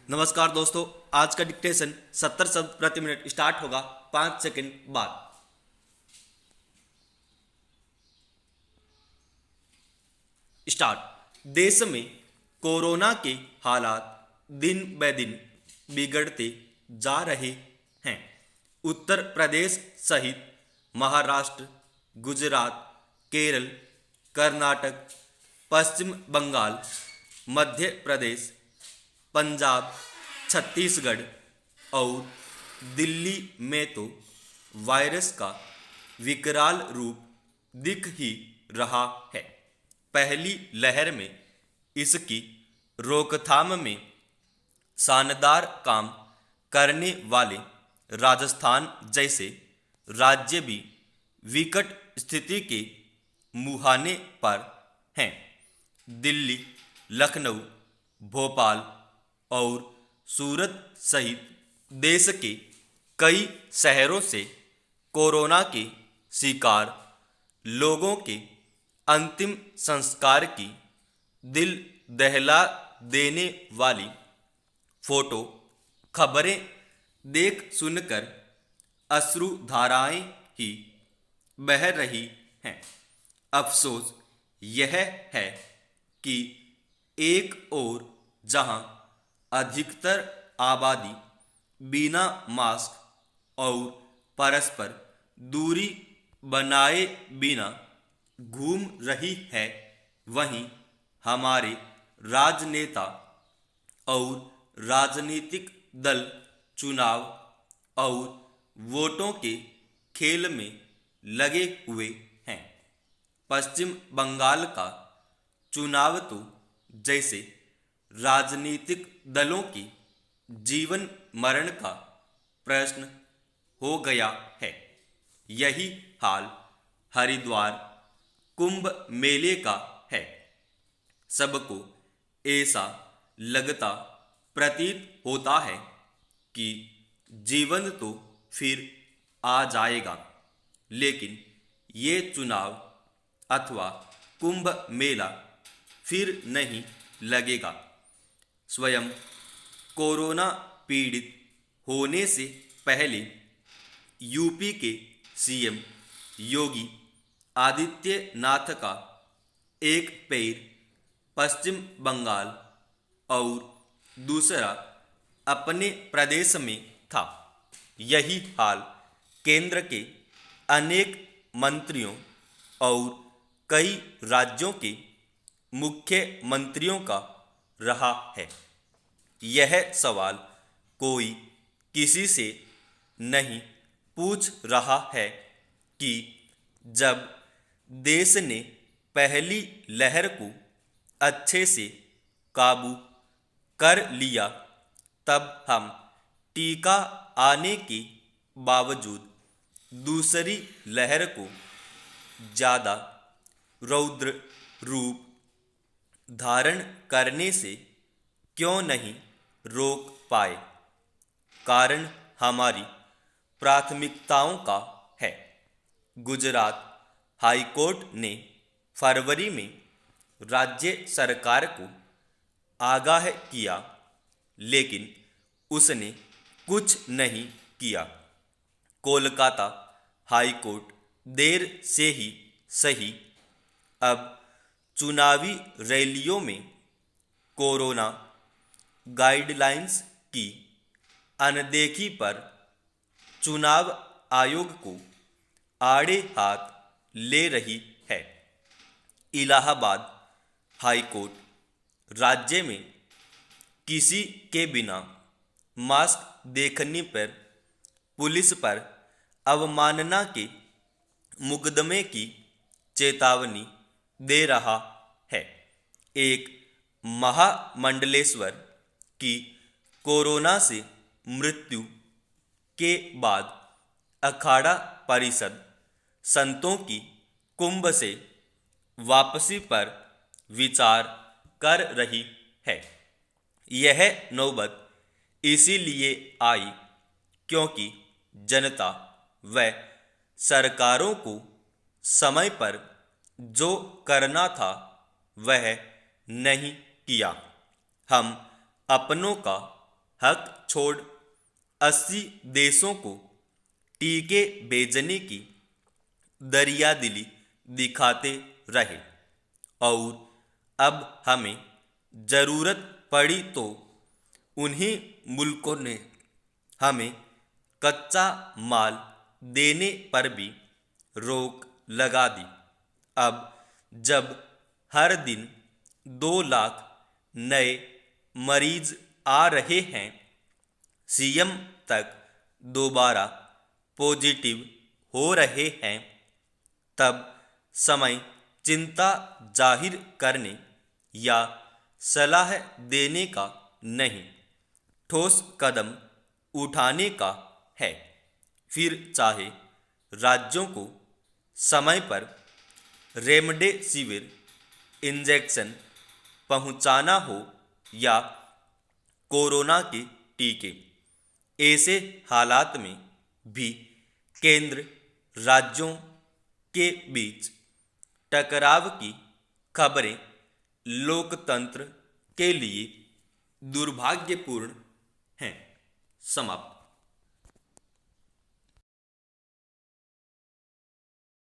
नमस्कार दोस्तों, आज का डिक्टेशन 70 शब्द प्रति मिनट स्टार्ट होगा 5 सेकंड बाद। स्टार्ट। देश में कोरोना के हालात दिन ब दिन बिगड़ते जा रहे हैं। उत्तर प्रदेश सहित महाराष्ट्र, गुजरात, केरल, कर्नाटक, पश्चिम बंगाल, मध्य प्रदेश, पंजाब, छत्तीसगढ़ और दिल्ली में तो वायरस का विकराल रूप दिख ही रहा है। पहली लहर में इसकी रोकथाम में शानदार काम करने वाले राजस्थान जैसे राज्य भी विकट स्थिति के मुहाने पर हैं। दिल्ली, लखनऊ, भोपाल और सूरत सहित देश के कई शहरों से कोरोना के शिकार लोगों के अंतिम संस्कार की दिल दहला देने वाली फोटो खबरें देख सुनकर अश्रुधाराएं ही बह रही हैं। अफसोस यह है कि एक ओर जहां अधिकतर आबादी बिना मास्क और परस्पर दूरी बनाए बिना घूम रही है, वहीं हमारे राजनेता और राजनीतिक दल चुनाव और वोटों के खेल में लगे हुए हैं। पश्चिम बंगाल का चुनाव तो जैसे राजनीतिक दलों की जीवन मरण का प्रश्न हो गया है। यही हाल हरिद्वार कुंभ मेले का है। सबको ऐसा लगता प्रतीत होता है कि जीवन तो फिर आ जाएगा, लेकिन ये चुनाव अथवा कुंभ मेला फिर नहीं लगेगा। स्वयं कोरोना पीड़ित होने से पहले यूपी के सीएम योगी आदित्यनाथ का एक पैर पश्चिम बंगाल और दूसरा अपने प्रदेश में था। यही हाल केंद्र के अनेक मंत्रियों और कई राज्यों के मुख्यमंत्रियों का रहा है। यह सवाल कोई किसी से नहीं पूछ रहा है कि जब देश ने पहली लहर को अच्छे से काबू कर लिया, तब हम टीका आने के बावजूद दूसरी लहर को ज़्यादा रौद्र रूप धारण करने से क्यों नहीं रोक पाए। कारण हमारी प्राथमिकताओं का है। गुजरात हाईकोर्ट ने फरवरी में राज्य सरकार को आगाह किया, लेकिन उसने कुछ नहीं किया। कोलकाता हाईकोर्ट देर से ही सही अब चुनावी रैलियों में कोरोना गाइडलाइंस की अनदेखी पर चुनाव आयोग को आड़े हाथ ले रही है। इलाहाबाद हाईकोर्ट राज्य में किसी के बिना मास्क देखने पर पुलिस पर अवमानना के मुकदमे की चेतावनी दे रहा है। एक महामंडलेश्वर की कोरोना से मृत्यु के बाद अखाड़ा परिषद संतों की कुंभ से वापसी पर विचार कर रही है। यह नौबत इसीलिए आई क्योंकि जनता व सरकारों को समय पर जो करना था वह नहीं किया। हम अपनों का हक छोड़ 80 देशों को टीके भेजने की दरियादिली दिखाते रहे और अब हमें ज़रूरत पड़ी तो उन्हीं मुल्कों ने हमें कच्चा माल देने पर भी रोक लगा दी। अब जब हर दिन 2 लाख नए मरीज आ रहे हैं, सीएम तक दोबारा पॉजिटिव हो रहे हैं, तब समय चिंता जाहिर करने या सलाह देने का नहीं, ठोस कदम उठाने का है। फिर चाहे राज्यों को समय पर रेमडेसिविर इंजेक्शन पहुंचाना हो या कोरोना के टीके, ऐसे हालात में भी केंद्र राज्यों के बीच टकराव की खबरें लोकतंत्र के लिए दुर्भाग्यपूर्ण हैं। समाप्त।